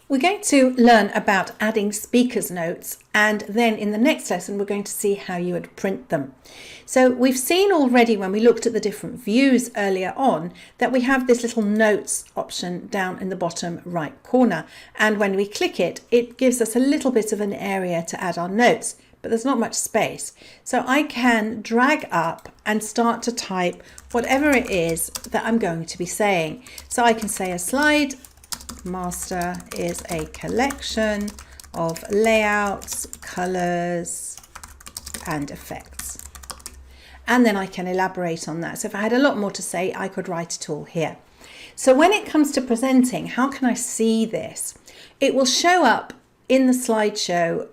We're going to learn about adding speakers notes, and then in the next lesson we're going to see how you would print them. So we've seen already when we looked at the different views earlier on that we have this little notes option down in the bottom right corner, and when we click it, it gives us a little bit of an area to add our notes, but there's not much space. So I can drag up and start to type whatever it is that I'm going to be saying. So I can say a slide master is a collection of layouts, colors and effects. And then I can elaborate on that. So if I had a lot more to say, I could write it all here. So when it comes to presenting, how can I see this? It will show up in the slideshow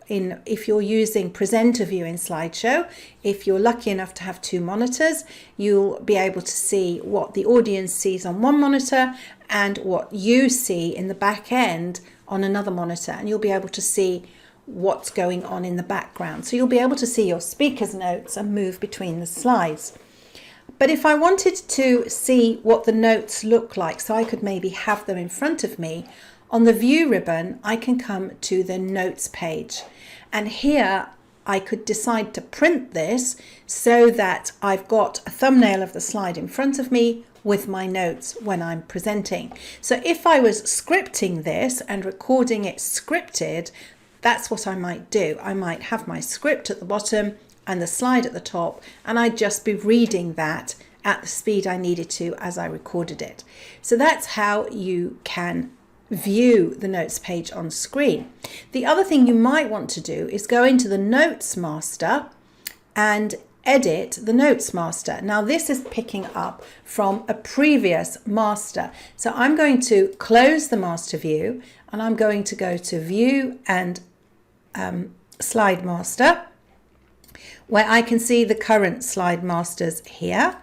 if you're using presenter view in slideshow. If you're lucky enough to have two monitors, you'll be able to see what the audience sees on one monitor and what you see in the back end on another monitor, and you'll be able to see what's going on in the background. So you'll be able to see your speaker's notes and move between the slides. But if I wanted to see what the notes look like, so I could maybe have them in front of me, on the view ribbon, I can come to the notes page, and here I could decide to print this so that I've got a thumbnail of the slide in front of me with my notes when I'm presenting. So if I was scripting this and recording it scripted, that's what I might do. I might have my script at the bottom and the slide at the top, and I'd just be reading that at the speed I needed to as I recorded it. So that's how you can view the notes page on screen. The other thing you might want to do is go into the Notes Master and edit the Notes Master. Now this is picking up from a previous master. So I'm going to close the master view and I'm going to go to View and Slide Master, where I can see the current slide masters here,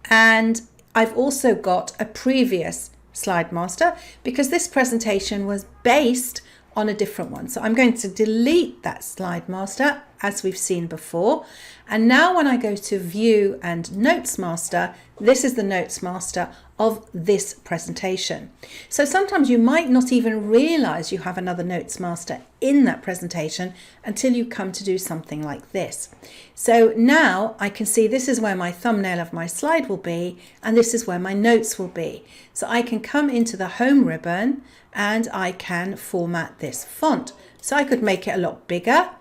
and I've also got a previous slide master because this presentation was based on a different one. So I'm going to delete that slide master as we've seen before. And now when I go to View and Notes Master, this is the Notes Master of this presentation. So sometimes you might not even realize you have another Notes Master in that presentation until you come to do something like this. So now I can see this is where my thumbnail of my slide will be, and this is where my notes will be. So I can come into the Home ribbon and I can format this font. So I could make it a lot bigger,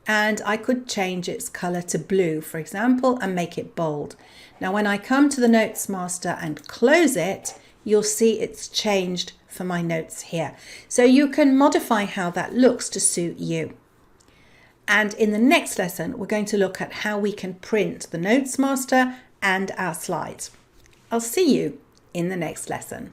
and I could change its color to blue, for example, and make it bold. Now, when I come to the Notes Master and close it, you'll see it's changed for my notes here. So you can modify how that looks to suit you. And in the next lesson, we're going to look at how we can print the Notes Master and our slides. I'll see you in the next lesson.